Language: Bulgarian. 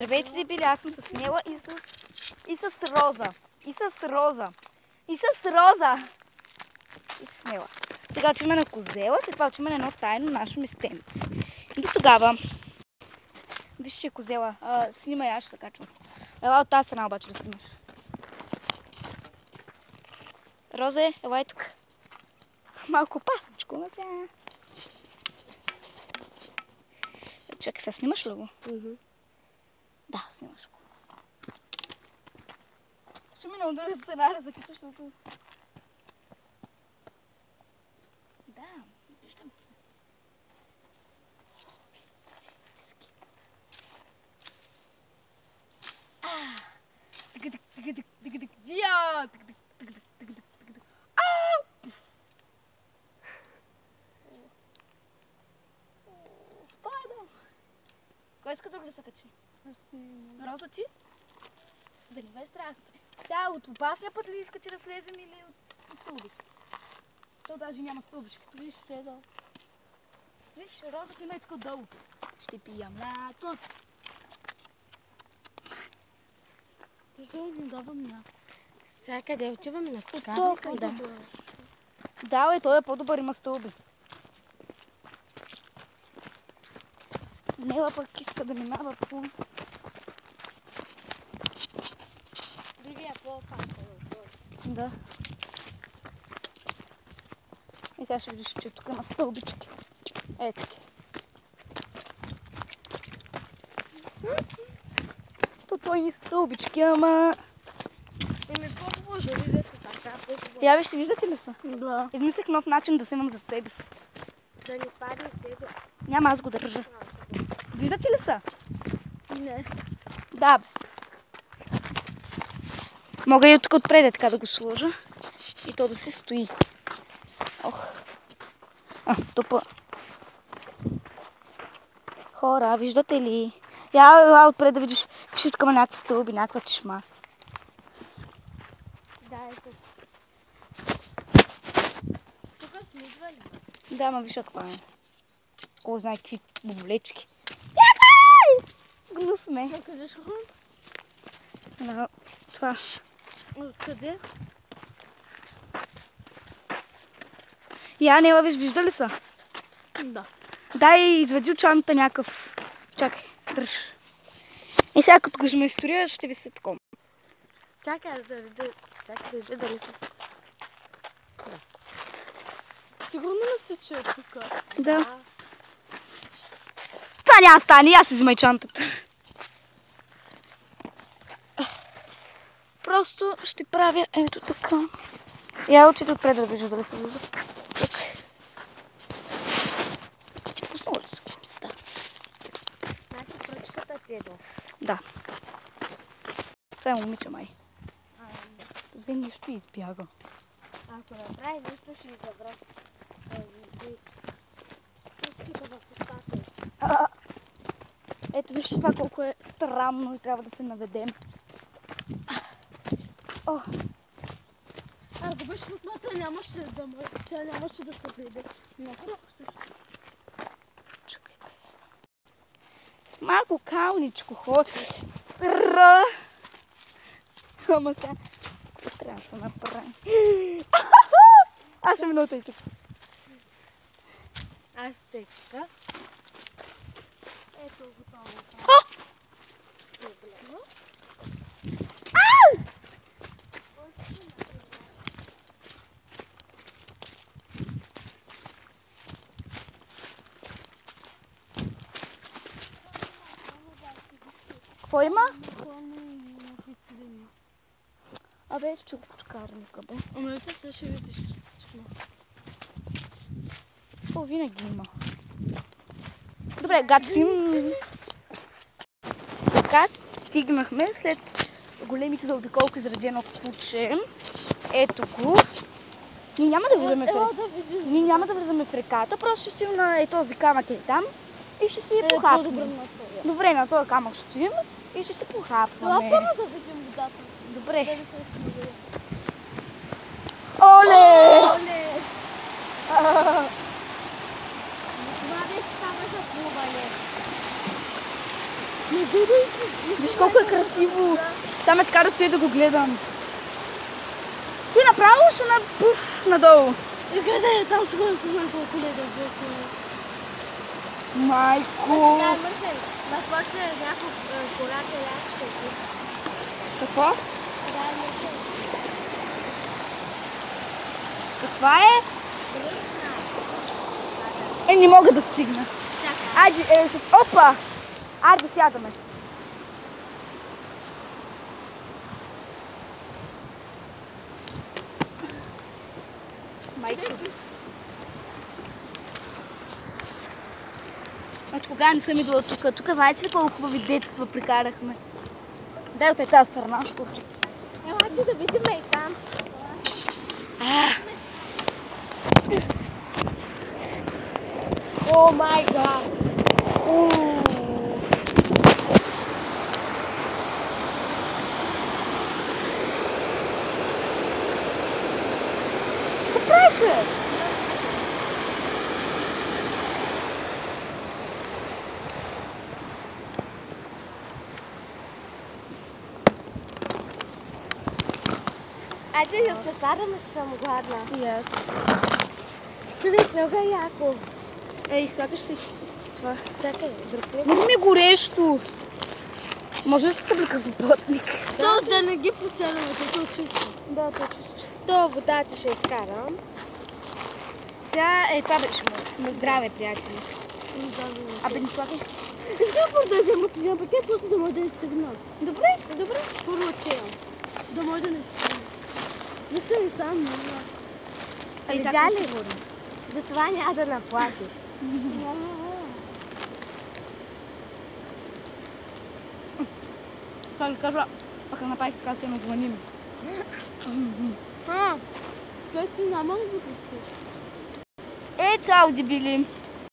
Здравейте, дебили, аз съм с Нела и с Роза. И с Роза. И с Роза. И с Нела. Сега отиваме на Козела, след това отиваме на едно тайно наше местенце. До тогава. Виж, че е Козела. Снимай, аз ще се качвам. Ела от тази страна обаче да снимаш. Розе, елай тук. Малко опасничко, но сега. Чакай, сега снимаш ли го? Да, снимаш го. Ще мина от друга страна да закачаш, защото... Да, виждам се. Падам! Кой иска друг да се качи? Роза ти? Да не бе страх. Сега от опасния път ли искате да слезем или от стълби? То даже няма стълбичката. Виж, ще е долу. Виж, Роза снимай тук долу. Ще пия мляко. Защо не давам мляко? Сега къде отиваме на така? Да, бе, той е по-добър, има стълби. Нела пък иска да минава по... Другия по-опасен. Да. И сега ще видиш, че тук има стълбички. Ето ги. Той ни стълбички, ама... По-хубаво да видя се така. Я вижте, виждате ли са? Да. Измислих нов начин да снимам за себе си. Да не падне тебе. Няма, аз го държа. Виждате ли са? Не. Да, бе. Мога и от тук отпред така да го сложа. И то да се стои. Ох. Тупа. Хора, виждате ли? Я отпред да видиш. Виж тук има някакви стълби, някаква чешма. Да, ето. Тук слизва ли? Да, ама виж каква е. Кой знае какви бомблечки. Якай! Гнус ме. Къде ще го? На това. Откъде? Я, Нела, виж, вижда ли са? Да. Дай, извади от чантата някакъв. Чакай, дръж. И сега като го измайсторя, ще ви се такова. Чакай да видя. Чакай да видя дали са. Сигурно не се че е тук. Да. Това няма стане, аз си взимай чантата. Просто ще правя ето така. Я очите отпред да вижда дали се вижда. Тук. Пуснала ли се го? Да. Значи пръчката ти е долу. Да. Това е момиче май. Взе нищо и избяга. Ако направи нищо, ще изабра. Пуските в устата. Ето вижте това колко е странно и трябва да се наведем. О, Ако беше от тя нямаше да се види. чакай. Малко калничко ходи. Ама сега, какво трябва да се направи? Аз ще минута и тук. Аз сте така. Ето готово. Какво има? Абе, чукчкарника, бе. Ама ето сега ще видиш. О, винаги има. Добре, гатвим. Така, стигнахме след големите заобиколки заради едно куче. Ето го. Ние няма да влизаме в реката. Ние няма да влизаме в реката, просто ще стоим на този камък е там и ще си похапваме. Добре, на този камък ще стоим и ще се похапваме. Това да видим водата. Добре. Да се смири. Оле! Оле! Това вече става за плуване. Не гледай, че... Виж колко е красиво. Само така да стои да го гледам. Той направо ще пуф надолу. И гледай, там сигурно се знам колко леда върху. Майко. Да, мърсен. Ма после някой колата ще чиста. Какво? Да, мърсен. Каква е? Не мога да стигна. Чакай. Айде, ще... Опа! Айде да сядаме. Майко. От кога не съм идвала тук? Тук знаете ли колко хубави детства прекарахме? Дай от тази страна, що? Елате да видим и там. О май гад! Какво правиш, бе? Айде да се караме, че съм гладна. И аз. Човек, много е яко. Ей, слагаш си. Това, чакай, друг Много ми е горещо. Може да се съблека в потник. То да не ги поселяме, то чисто. Да, то чисто. То водата ще изкарам. Сега това беше му. На здраве, приятели. Абе, не слагай. Искам да взема пижам пакет, после да може да не стигнат. Добре. Добре? Първо чеям. Да може да не стигнат. Не съм и сам, но... Видя ли? Затова няма да наплашиш. Това ли кажа, ако направих така, се ме звъним. Той си няма ли да пускаш? Чао, дебили!